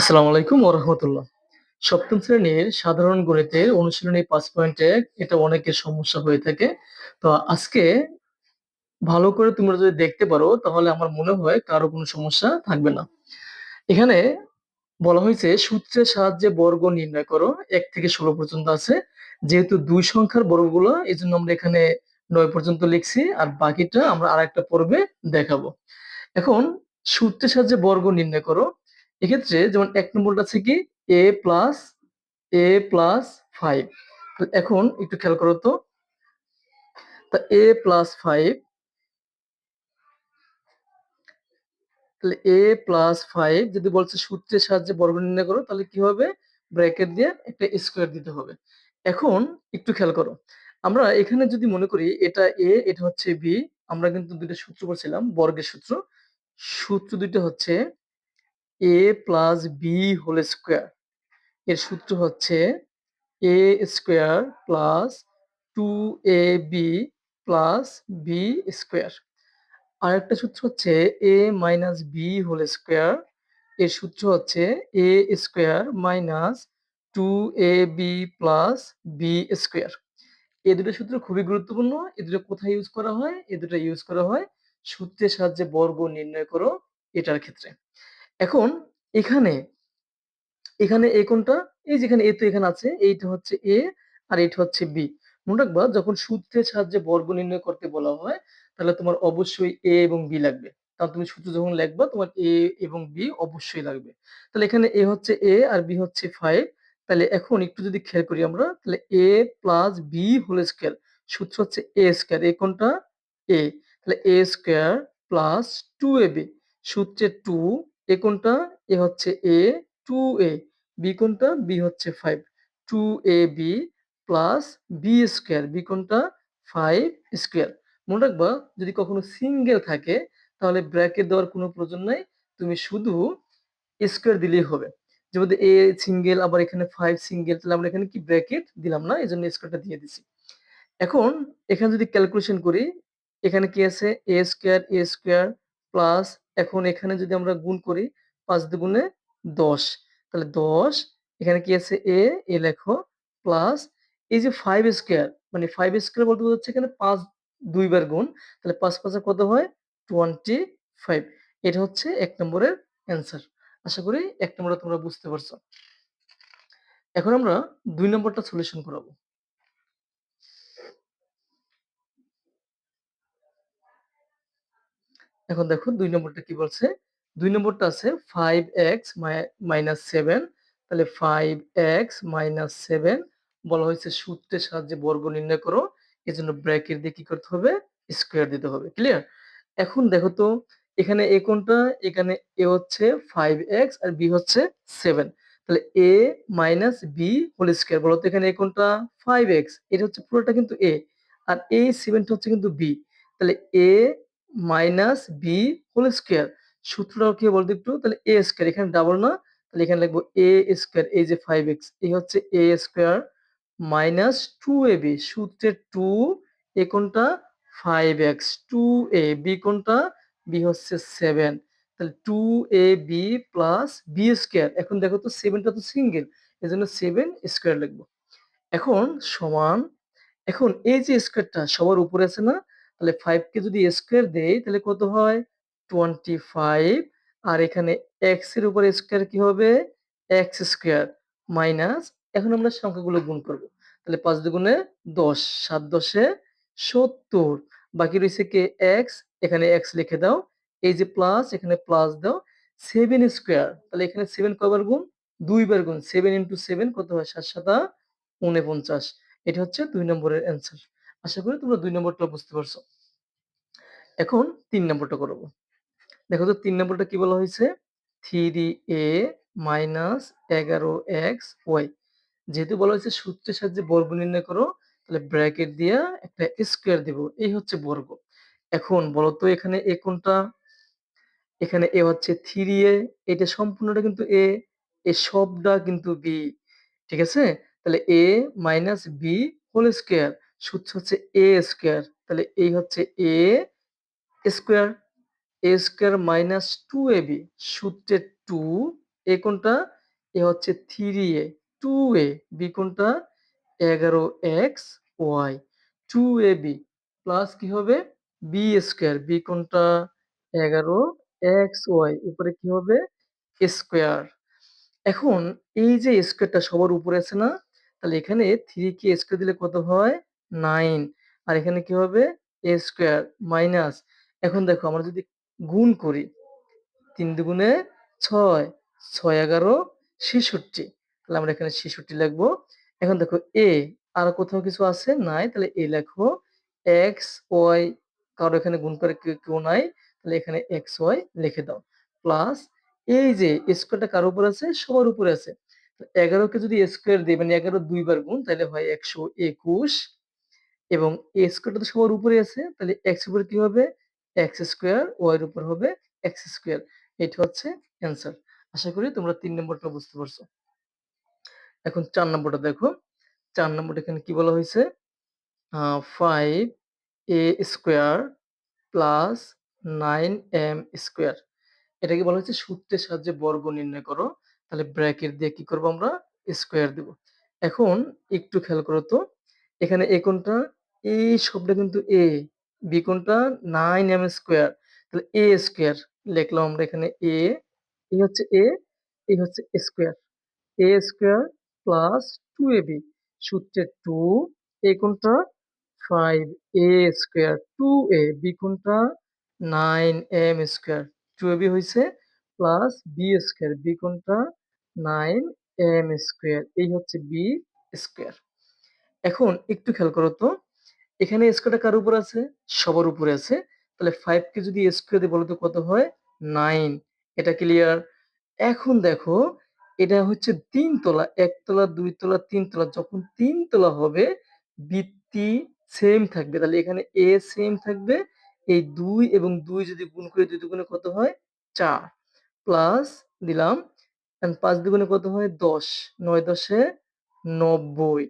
আসসালামু আলাইকুম ওয়া রাহমাতুল্লাহ। সপ্তম শ্রেণীর সাধারণ গণিতের অনুশীলনী ৫.১ এটা অনেকের সমস্যা হয়ে থাকে। তো আজকে ভালো করে তোমরা যদি দেখতে পারো তাহলে আমার মনে হয় কারো কোনো সমস্যা থাকবে না। এখানে বলা হয়েছে সূত্রের সাহায্যে বর্গ নির্ণয় করো ১ থেকে ১৬ পর্যন্ত আছে। যেহেতু ২ সংখ্যার বর্গগুলো এজন্য আমরা এখানে ৯ পর্যন্ত লিখছি আর বাকিটা আমরা আরেকটা পর্বে দেখাবো। এখন সূত্রের সাহায্যে বর্গ নির্ণয় করো। এক্ষেত্রে যেমন ১ নম্বরটা আছে কি a প্লাস a+5। তো এখন একটু খেয়াল করো তো। তা a+5 তাহলে a+5 যদি বলছে সূত্রের সাহায্যে বর্গ নির্ণয় করো তাহলে কি হবে? ব্র্যাকেট দিয়ে একটা স্কয়ার দিতে হবে। এখন একটু খেয়াল করো। আমরা এখানে যদি মনে করি এটা a এটা হচ্ছে b, আমরা কিন্তু ২ টা সূত্র পড়ছিলাম বর্গের সূত্র। সূত্র ২ টা হচ্ছে a plus b whole square. এর সূত্র হচ্ছে a square plus 2ab plus b square. আরেকটা সূত্র হচ্ছে a minus b whole square. এর সূত্র হচ্ছে a square minus 2ab plus b square. এই দুটো সূত্র খুবই গুরুত্বপূর্ণ। এই দুটো কোথায় ইউজ করা হয়? এই দুটো ইউজ করা হয় সূত্রের সাহায্যে বর্গ নির্ণয় করো এটার ক্ষেত্রে। এখন এখানে এখানে a কোনটা? এই যেখানে a তো এখানে আছে। এইটা হচ্ছে a আর এইটা হচ্ছে b। মনে রাখবা যখন সূত্রের সাহায্যে বর্গ নির্ণয় করতে বলা হয়, তাহলে তোমার অবশ্যই a এবং b লাগবে। কারণ তুমি সূত্র যখন লিখবা তোমার a এবং b অবশ্যই লাগবে। তাহলে এখানে a হচ্ছে a আর b হচ্ছে 5। তাহলে এখন একটু যদি খেয়াল করি আমরা, তাহলে a plus b whole square সূত্র হচ্ছে a স্কয়ার। a কোনটা? a। তাহলে a স্কয়ার প্লাস 2ab সূত্রে 2। a কোনটা? a হচ্ছে a 2a। বি কোনটা? বি হচ্ছে 5। 2ab plus B square. B কোনটা? 5 স্কয়ার। মনে রাখবা যদি কখনো সিঙ্গেল থাকে তাহলে ব্র্যাকেট দেওয়ার কোনো প্রয়োজন নাই। তুমি শুধু স্কয়ার দিলেই হবে। যেমন a সিঙ্গেল আবার এখানে 5 সিঙ্গেল, তাহলে আমরা এখানে কি ব্র্যাকেট দিলাম না, এজন্য স্কয়ারটা দিয়ে দিছি। এখন এখানে যদি ক্যালকুলেশন করি, এখানে কি আছে? a স্কয়ার প্লাস এখন এখানে যদি আমরা গুণ করি ৫ দুগুণে ১০। তাহলে ১০ এখানে কি আছে? a লেখো প্লাস এই যে 5 স্কয়ার মানে 5 স্কয়ার বলতে বোঝাচ্ছে এখানে ৫ ২ বার গুণ। তাহলে ৫ ৫ কত হয়? 25। এটা হচ্ছে ১ নম্বরের অ্যান্সার। আশা করি ১ নম্বরটা তোমরা বুঝতে পারছো। এখন আমরা ২ নম্বরটা সলিউশন করাবো। এখন দেখো ২ নম্বরটা কি বলছে? ২ নম্বরটা আছে 5x মাইনাস 7। তাহলে 5x মাইনাস 7 বলা হয়েছে সূত্রের সাহায্যে বর্গ নির্ণয় করো। এজন্য ব্র্যাকেট দিয়ে কি করতে হবে? স্কয়ার দিতে হবে। ক্লিয়ার? এখন দেখো তো এখানে a কোনটা? এখানে a হচ্ছে 5x আর b হচ্ছে 7। তাহলে a minus b whole square বলো তো এখানে a কোনটা? 5x। এটা হচ্ছে পুরোটা কিন্তু a আর এই 7 টা হচ্ছে কিন্তু b। তাহলে a minus b whole square সূত্রটাও কি বলতো একটু? তাহলে এ স্কয়ার এখানে ডাবল না, তাহলে এখানে লিখবো এ স্কয়ার। এই যে 5x এই হচ্ছে এ স্কয়ার মাইনাস 2ab সূত্রের 2 এ কোনটা? 5x 2a বি কোনটা? বি হচ্ছে 7। তাহলে 2ab প্লাস বি স্কয়ার। এখন দেখো তো 7 টা তো সিঙ্গেল এজন্য 7 স্কয়ার লিখবো। এখন সমান এখন এই যে স্কয়ারটা সবার উপরে আছে না? তাহলে 5 কে যদি স্কয়ার দেই তাহলে কত হয়? 25 আর এখানে x এর উপরে স্কয়ার কি হবে? x স্কয়ার মাইনাস এখন আমরা সংখ্যাগুলো গুণ করব। তাহলে ৫ দুগুণে ১০ ৭ ১০ এ ৭০ বাকি রইছে কি x এখানে x লিখে দাও। এই যে প্লাস এখানে প্লাস দাও। 7 স্কয়ার তাহলে এখানে 7 কয়বার গুণ? ২ বার গুণ। ৭ ইনটু ৭ কত হয়? ৭ ৭ ৪৯। এটা হচ্ছে ২ নম্বরের অ্যান্সার। আশা করি তোমরা ২ নম্বরটা বুঝতে পারছো। এখন ৩ নম্বরটা করব। দেখো তো ৩ নম্বরটা কি বলা হয়েছে? 3a মাইনাস 11xy যেহেতু বলা হয়েছে সূত্রের সাহায্যে বর্গ নির্ণয় করো, তাহলে ব্র্যাকেট দিয়া একটা স্কয়ার দিব। এই হচ্ছে বর্গ। এখন বলো তো এখানে a কোনটা? এখানে a হচ্ছে 3a এটা সম্পূর্ণটা কিন্তু a, এই সবটা কিন্তু b। ঠিক আছে? তাহলে a minus b whole square সূত্র হচ্ছে a স্কয়ার। তাহলে এই হচ্ছে a square. a square minus 2ab সূত্রে 2 এ কোনটা? এ হচ্ছে 3a, 2a, বি কোনটা? 11xy, 2ab প্লাস কি হবে? বি স্কয়ার, বি কোনটা? 11xy উপরে কি হবে? স্কয়ার। এখন এই যে স্কয়ারটা সবার উপরে আছে না? তাহলে এখানে 3 কে স্কয়ার দিলে কত হয়? 9 আর এখানে কি হবে? a স্কয়ার মাইনাস এখন দেখো আমরা যদি গুণ করি ৩ দুগুণে ৬, ৬ ১১ ৬৬ তাহলে আমরা এখানে ৬৬ লিখবো। এখন দেখো আর কোথাও কিছু আছে? নাই। তাহলে লেখো। এক্স, ওয়াই কারো এখানে গুণ করে কেউ নাই। তাহলে এখানে এক্স, ওয়াই লিখে দাও। প্লাস এই যে স্কয়ারটা কার উপর আছে? সবার উপরে আছে। তো ১১ কে যদি স্কয়ার দিই মানে ১১ ২ বার গুণ তাহলে হয় ১২১ এবং স্কয়ারটা তো সবার উপরেই আছে। তাহলে এক্স এর উপরে কি হবে? এক্স স্কয়ার, ওয়াই এর উপর হবে এক্স স্কয়ার। এটা হচ্ছে অ্যান্সার। আশা করি তোমরা ৩ নম্বরটা বুঝতে পারছো। এখন ৪ নম্বরটা দেখো। ৪ নম্বরটা এখানে কি বলা হইছে? 5a square plus 9m square. এটাকে বলা হচ্ছে সূত্রের সাহায্যে বর্গ নির্ণয় করো। তাহলে ব্র্যাকেট দিয়ে কি করব আমরা? স্কয়ার দিব। এখন একটু খেয়াল করো তো। এখানে a কোনটা? এই শব্দটা কিন্তু a, b কোনটা? 9m square. তাহলে a স্কয়ার লিখলাম আমরা এখানে a, এই হচ্ছে a, এই হচ্ছে square. a square plus 2ab সূত্রে 2 a কোনটা? 5a স্কয়ার 2a b কোনটা? 9m স্কয়ার 2ab হইছে প্লাস b স্কয়ার b কোনটা? 9m স্কয়ার এই হচ্ছে b স্কয়ার। এখন একটু খেয়াল করো তো এখানে স্কয়ারটা কার উপর আছে? সবার উপরে আছে। তাহলে 5 কে যদি স্কয়ার দিয়ে বলো তো কত হয়? 9 এটা ক্লিয়ার? এখন দেখো এটা হচ্ছে ৩ তলা, ১ তলা, ২ তলা, ৩ তলা। যখন ৩ তলা হবে ভিত্তি সেম থাকবে। তাহলে এখানে A সেম থাকবে। এই ২ এবং ২ যদি গুণ করি ২ দুগুণে কত হয়? ৪ প্লাস দিলাম। ৫ দুগুণে কত হয়? ১০ ৯ ১০ এ ৯০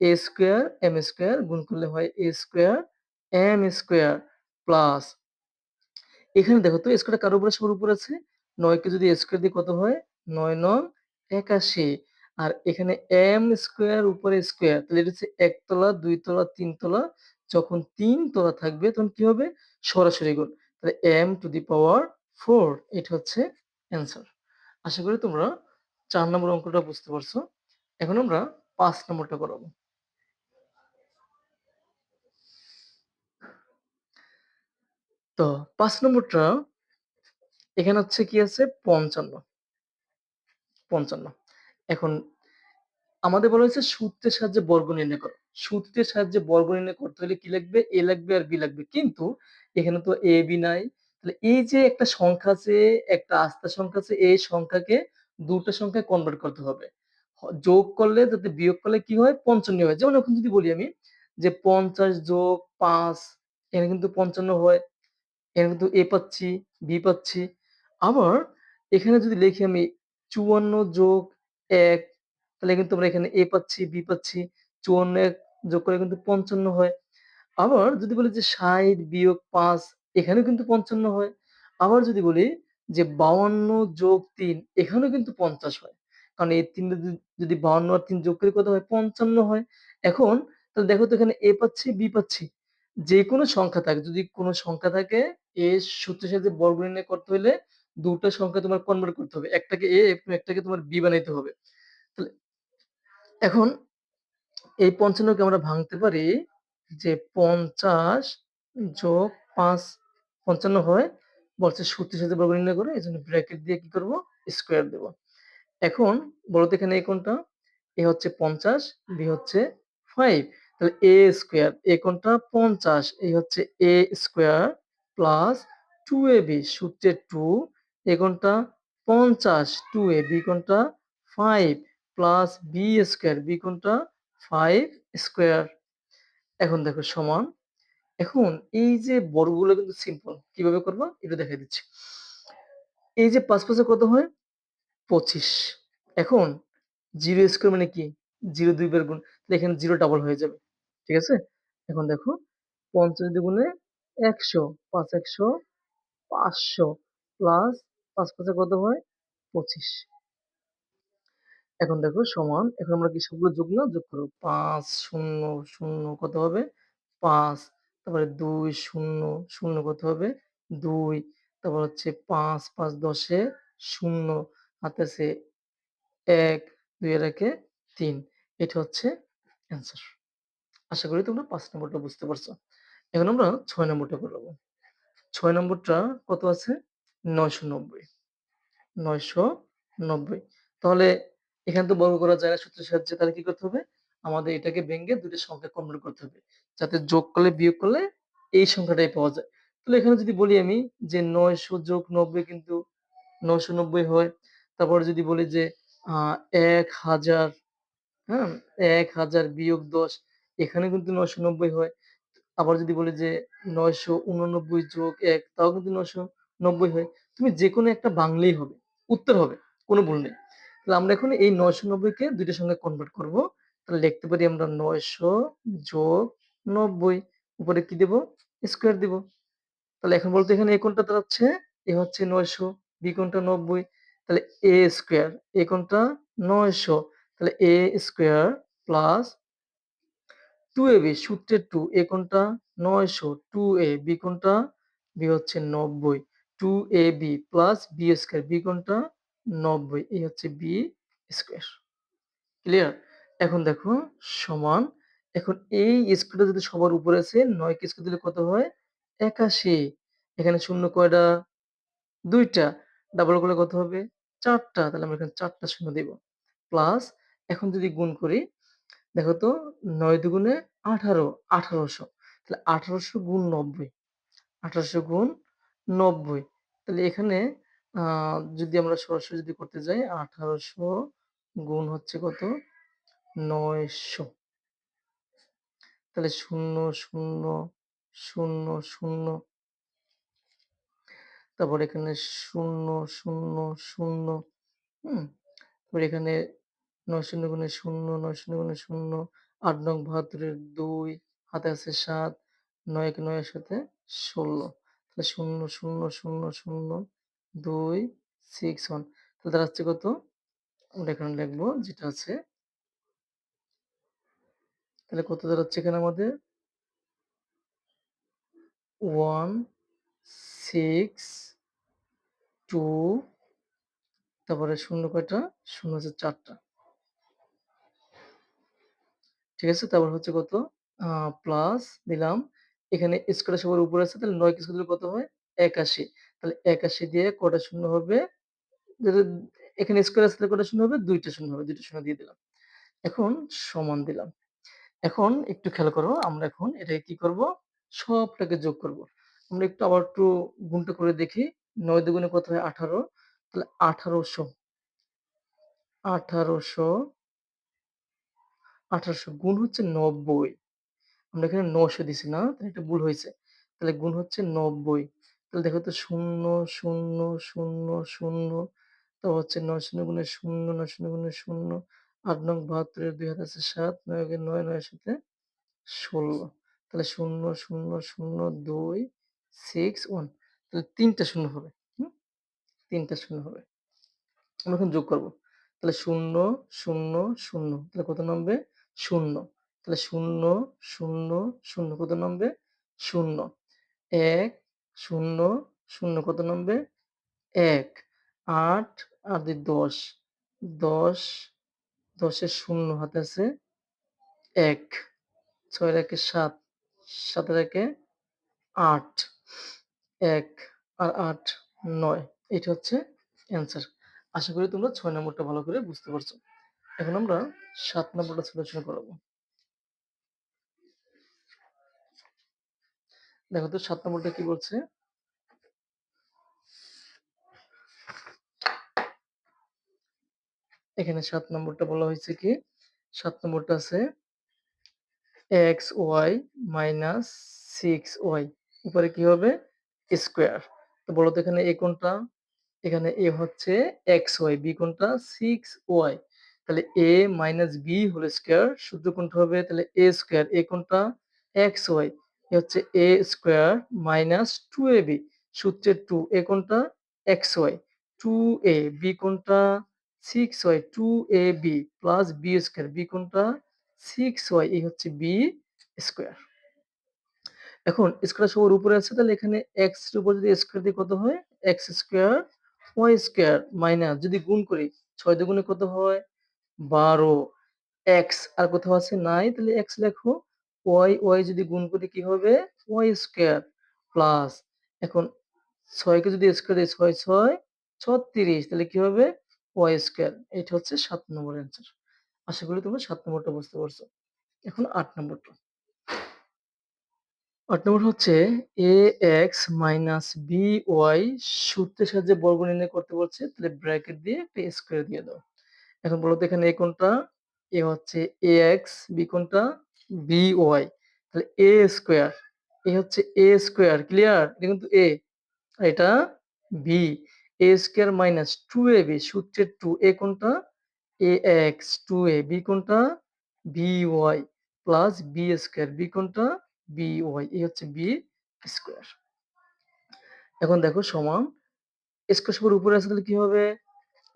A স্কয়ার M স্কয়ার গুণ করলে হয় A square M square plus এখানে দেখো তো স্কয়ারটা কার উপরে? সবার উপরে আছে। ৯ কে যদি স্কয়ার দিই কত হয়? ৯ ৯ ৮১ আর এখানে m স্কয়ার উপরে স্কয়ার তাহলে এটা হচ্ছে ১ তলা, ২ তলা, ৩ তলা। যখন ৩ তলা থাকবে তখন কি হবে? সরাসরি গুণ। তাহলে m টু দি পাওয়ার 4 এটা হচ্ছে অ্যান্সার। আশা করি তোমরা ৪ নম্বর অঙ্কটা বুঝতে পারছো। এখন আমরা ৫ নম্বরটা করাবো। তো ৫ নম্বরটা এখানে হচ্ছে কি আছে? ৫৫, ৫৫ এখন আমাদের বলা হয়েছে সূত্রের সাহায্যে বর্গ নির্ণয় করো। সূত্রের সাহায্যে বর্গ নির্ণয় করতে হলে কি লাগবে? a লাগবে আর b লাগবে। কিন্তু এখানে তো a, b নাই। তাহলে এই যে একটা সংখ্যা আছে, একটা আস্তা সংখ্যা আছে, এই সংখ্যাকে ২ টা সংখ্যায় কনভার্ট করতে হবে। যোগ করলে যাতে বিয়োগ করলে কি হয়? ৫৫ হয়। যেমন এখন যদি বলি আমি যে ৫০ যোগ ৫ এখানে কিন্তু ৫৫ হয়। এখানে কিন্তু A পাচ্ছি, B পাচ্ছি। আবার এখানে যদি লিখি আমি ৫৪ যোগ ১ তাহলে কিন্তু আমরা এখানে A পাচ্ছি, B পাচ্ছি। ৫৪ ১ যোগ করে কিন্তু ৫৫ হয়। আবার যদি বলি যে ৬০ বিয়োগ ৫ এখানেও কিন্তু ৫৫ হয়। আবার যদি বলি যে ৫২ যোগ ৩ এখানেও কিন্তু ৫০ হয়। কারণ এই ৩ টা যদি ৫২ আর ৩ যোগ করি কত হয়? ৫৫ হয়। এখন তাহলে দেখো তো এখানে A পাচ্ছি, B পাচ্ছি। যেকোনো সংখ্যা থাকে, যদি কোনো সংখ্যা থাকে এর সূত্রের সাথে বর্গ নির্ণয় করতে হইলে ২ টা সংখ্যা তোমার কনভার্ট করতে হবে। একটাকে A এবং একটাকে তোমার B বানাইতে হবে। তাহলে এখন এই ৫৫ কে আমরা ভাঙতে পারি যে ৫০ যোগ ৫ ৫৫ হয়। বলছে সূত্রের সাথে বর্গ নির্ণয় করো। এজন্য ব্র্যাকেট দিয়ে কি করব? স্কয়ার দেব। এখন বলো তো এখানে a কোনটা? a হচ্ছে ৫০, b হচ্ছে ৫ তাহলে a স্কয়ার a কোনটা? ৫০ এই হচ্ছে a স্কয়ার প্লাস 2ab সূত্রে 2 a কোনটা? ৫০ 2a b কোনটা? ৫ প্লাস b স্কয়ার b কোনটা? ৫ স্কয়ার। এখন দেখো সমান এখন এই যে বর্গগুলো কিন্তু সিম্পল। কিভাবে করবা? একটু দেখাই দিচ্ছি। এই যে ৫ ৫ এ কত হয়? ২৫ এখন 0 স্কয়ার মানে কি? 0 ২ বার গুণ। তাহলে এখানে 0 ডাবল হয়ে যাবে। ঠিক আছে? এখন দেখো ৫০ দ্বিগুণে ১০০ ৫ ১০০ ৫০০ প্লাস ৫ ৫ এ কত হয়? ২৫ এখন দেখো সমান। এখন আমরা কি সবগুলো যোগ না? যোগ করব। ৫ ০ ০ কত হবে? ৫ তারপরে ২ ০ ০ কত হবে? ২ তারপর হচ্ছে ৫, ৫ ১০ এ ০ হাতে আছে ১, ২ এর একে ৩। এটা হচ্ছে অ্যান্সার। আশা করি তোমরা ৫ নম্বরটা বুঝতে পারছো। এখন আমরা ৬ নম্বরটা করব। ৬ নম্বরটা কত আছে? ৯৯০। ৯৯০ তাহলে এখানে তো বর্গ করা যায় না সূত্রের সাহায্যে। তাহলে কি করতে হবে? আমাদের এটাকে ভেঙে ২ টা সংখ্যায় কনভার্ট করতে হবে। যাতে যোগ করলে, বিয়োগ করলে এই সংখ্যাটাই পাওয়া যায়। তাহলে এখানে যদি বলি আমি যে ৯০০ যোগ ৯০ কিন্তু ৯৯০ হয়। তারপরে যদি বলি যে আ ১০০০ হ্যাঁ? ১০০০ বিয়োগ ১০ এখানে কিন্তু ৯৯০ হয়। আবার যদি বলি যে ৯৮৯ যোগ ১ তাও কিন্তু ৯৯০ হয়। তুমি যেকোনো একটা বাংলেই হবে। উত্তর হবে। কোনো ভুল নেই। তাহলে আমরা এখন এই ৯৯০ কে ২ টার সঙ্গে কনভার্ট করব। তাহলে লিখতে পারি আমরা ৯০০ যোগ ৯০ উপরে কি দেব? স্কয়ার দিব। তাহলে এখন বলতো এখানে a কোণটা দাঁড়াচ্ছে? a হচ্ছে ৯০০, b কোণটা ৯০ তাহলে a স্কয়ার, a কোণটা ৯০০ তাহলে a স্কয়ার প্লাস 2ab সূত্রের 2 a কোণটা ৯০০ 2a b কোণটা b হচ্ছে ৯০ 2ab plus b square b কোণটা ৯০ এই হচ্ছে b স্কয়ার। ক্লিয়ার? এখন দেখো সমান এখন এই স্কয়ারটা যদি সবার উপরে আছে ৯ কে স্কয়ার দিলে কত হয়? ৮১ এখানে শূন্য কয়টা? ২ টা। ডাবল করলে কত হবে? ৪ টা। তাহলে আমরা এখানে ৪ টা শূন্য দিব। প্লাস এখন যদি গুণ করি দেখো তো ৯ দুগুণে ১৮, ১৮০০ তাহলে ১৮০০ গুণ ৯০, ১৮০০ গুণ ৯০ তাহলে এখানে আ যদি আমরা সরাসরি যদি করতে যাই ১৮০০ গুণ হচ্ছে কত? ৯০০ তাহলে ০, ০, ০, ০ তারপর এখানে ০, ০, ০ হুম? তারপর এখানে ৯ শূন্য গুণে ০, ৯ শূন্য গুণে ০, ৮ নং ৭২ এর ২, হাতে আছে ৭, ৯ একে ৯ এর সাথে ১৬ তাহলে ০, ০, ০, ০, ২, 6, 1 তাহলে দাঁড়াচ্ছে কত? আমরা এখানে লিখব যেটা আছে তাহলে কত দাঁড়াচ্ছে এখানে আমাদের? 1, 6, 2 তারপরে ০ কয়টা? ০ হচ্ছে ৪ টা। ঠিক আছে? তারপর হচ্ছে কত? আ প্লাস দিলাম। এখানে স্কয়ারটা সবার উপরে আছে তাহলে ৯ কে স্কয়ার দিলে কত হয়? ৮১ তাহলে ৮১ দিয়ে কয়টা শূন্য হবে? যদি এখানে স্কয়ার আছে তাহলে কয়টা শূন্য হবে? ২ টা শূন্য হবে। ২ টা শূন্য দিয়ে দিলাম। এখন সমান দিলাম। এখন একটু খেয়াল করো আমরা এখন এটাকে কি করব? সবটাকে যোগ করব। আমরা একটু আবার একটু গুণটা করে দেখি। ৯ দুগুণে কত হয়? ১৮ তাহলে ১৮০০ গুণ হচ্ছে ৯০ আমরা এখানে ৯০০ দিছি না? তাহলে এটা ভুল হইছে। তাহলে গুণ হচ্ছে ৯০ তাহলে দেখো তো ০, ০, ০, ০ তারপর হচ্ছে ৯ শূন্য গুণে ০, ৯ শূন্য গুণে ০ ৮ নং ৭২ এর ২ হাতে আছে ৭, ৯ একে ৯, ৯ এর সাথে ১৬ তাহলে ০, ০, ০, ২, 6, 1 তাহলে ৩ টা শূন্য হবে। হুম? ৩ টা শূন্য হবে। আমরা এখন যোগ করব। তাহলে ০, ০, ০ তাহলে কত নামবে? ০ তাহলে ০, ০, ০ কত নামবে? ০ ১, ০, ০ কত নামবে? ১ ৮ আর ২ ১০ ১০ ১০ এর ০ হাতে আছে ১ ৬ এর একে ৭ ৭ এর একে ৮ ১ আর ৮ ৯ এটা হচ্ছে অ্যান্সার। আশা করি তোমরা ৬ নম্বরটা ভালো করে বুঝতে পারছো। এখন আমরা ৭ নম্বরটা সলিউশন করাবো। দেখো তো ৭ নম্বরটা কি বলছে? এখানে ৭ নম্বরটা বলা হয়েছে কি? ৭ নম্বরটা আছে xy মাইনাস 6y উপরে কি হবে? স্কয়ার। তো বলো তো এখানে a কোনটা? এখানে a হচ্ছে xy, b কোনটা? 6y তাহলে a minus b whole square সূত্র কোনটা হবে? তাহলে a স্কয়ার, a কোনটা? xy এ হচ্ছে a স্কয়ার মাইনাস 2ab সূত্রের 2 a কোনটা? xy 2a b কোনটা? 6y 2ab plus B square. B কোনটা? 6y এই হচ্ছে বি স্কয়ার। এখন স্কয়ার সবার উপরে আছে তাহলে এখানে x এর উপর যদি স্কয়ার দিই কত হয়? x square y square minus যদি গুণ করি 6 দুগুণে কত হয়? 12 x আর কোথাও আছে নাই তাহলে x লেখো। y যদি গুণ করি কি হবে? y স্কয়ার প্লাস এখন ৬ কে যদি স্কয়ার দেই ৬ ৬ ৩৬ তাহলে কি হবে? y square. এটা হচ্ছে ৭ নম্বর অ্যান্সার। আশা করি তোমরা ৭ নম্বরটা বুঝতে পারছো। এখন ৮ নম্বরটা। ৮ নম্বর হচ্ছে ax মাইনাস by সূত্রের সাহায্যে বর্গ নির্ণয় করতে বলছে। তাহলে ব্র্যাকেট দিয়ে একটা স্কয়ার দিয়ে দাও। এখন বলো তো এখানে a কোনটা? a হচ্ছে ax, b কোনটা? by তাহলে a স্কয়ার। a হচ্ছে a স্কয়ার ক্লিয়ার? এটা কিন্তু a আর এটা b। a square minus 2ab সূত্রের 2 a কোনটা? ax 2a b কোনটা? by plus b square b কোনটা? by এই হচ্ছে b স্কয়ার। এখন দেখো সমান স্কয়ার সবার উপরে আছে তাহলে কি হবে?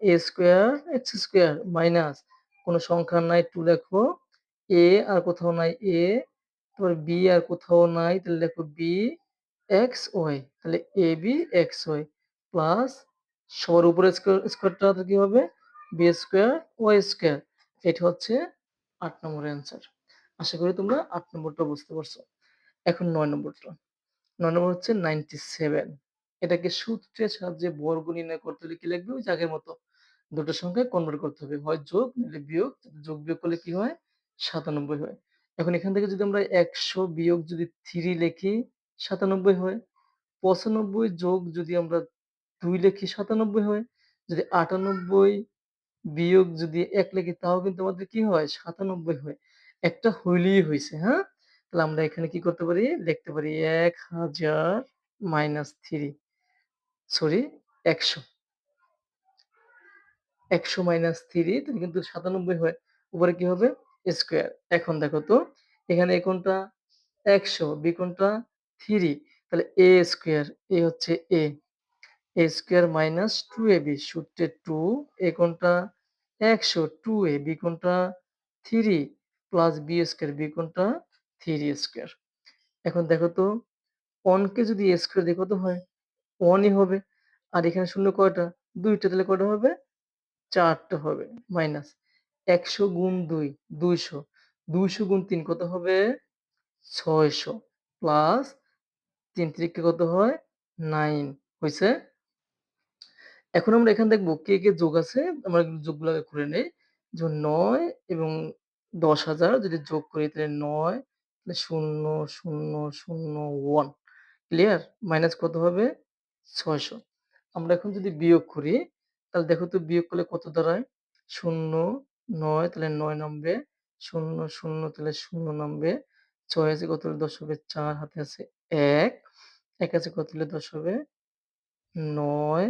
a square x square minus কোন সংখ্যা নাই 2 লেখো। a আর কোথাও নাই a, তারপর b আর কোথাও নাই তাহলে লেখো b xy তাহলে ab xy প্লাস সবার উপরে স্কয়ারটা কি হবে? b square y square. এটা হচ্ছে ৮ নম্বরের অ্যান্সার। আশা করি তোমরা ৮ নম্বরটা বুঝতে পারছো। এখন ৯ নম্বরটা। ৯ নম্বর হচ্ছে 97 এটাকে সূত্রের সাহায্যে বর্গ নির্ণয় করতে হলে কি লিখবে? ওই যে আগের মতো। দুটো সংখ্যায় কনভার্ট করতে হবে। হয় যোগ নাহলে বিয়োগ। যোগ বিয়োগ করলে কি হয়? ৯৭ হয়। এখন এখান থেকে যদি আমরা ১০০ বিয়োগ যদি ৩ লিখি ৯৭ হয়। ৯৫ যোগ যদি আমরা ২ লিখি ৯৭ হয়। যদি ৯৮ বিয়োগ যদি ১ লিখি তাও কিন্তু আমাদের কি হয়? ৯৭ হয়। একটা হইলেই হইছে, হ্যাঁ? তাহলে আমরা এখানে কি করতে পারি? লিখতে পারি ১০০০ মাইনাস ৩ সরি ১০০ ১০০ মাইনাস ৩ তাহলে কিন্তু ৯৭ হয়। উপরে কি হবে? স্কয়ার। এখন দেখো তো এখানে a কোনটা? ১০০ b কোনটা? ৩ তাহলে a স্কয়ার a হচ্ছে a স্কয়ার মাইনাস 2ab সূত্রে 2 a কোনটা? ১০০ 2a b কোনটা? 3 প্লাস b স্কয়ার b কোনটা? 3 স্কয়ার। এখন দেখো তো 1 কে যদি a স্কয়ার দিই কত হয়? 1 ই হবে। আর এখানে শূন্য কয়টা? ২ টা তাহলে কয়টা হবে? ৪ টা হবে মাইনাস ১০০ গুণ ২ ২০০ ২০০ গুণ ৩ কত হবে? ৬০০ প্লাস ৩ তিরিকে কত হয়? 9 হইছে? এখন আমরা এখানে দেখব কে যোগ আছে আমরা যোগগুলো আগে করে নেই। যেমন ৯ এবং ১০,০০০ যদি যোগ করি তাহলে ৯ তাহলে ০ ০ ০ ১ ক্লিয়ার? মাইনাস কত হবে? ৬০০ আমরা এখন যদি বিয়োগ করি তাহলে দেখো তো বিয়োগ করলে কত দাঁড়ায়? ০ ৯ তাহলে ৯ নামবে, ০ ০ তাহলে ০ নামবে, ৬ আছে কত হলে ১০ হবে? ৪ হাতে আছে ১, ১ আছে কত হলে ১০ হবে? ৯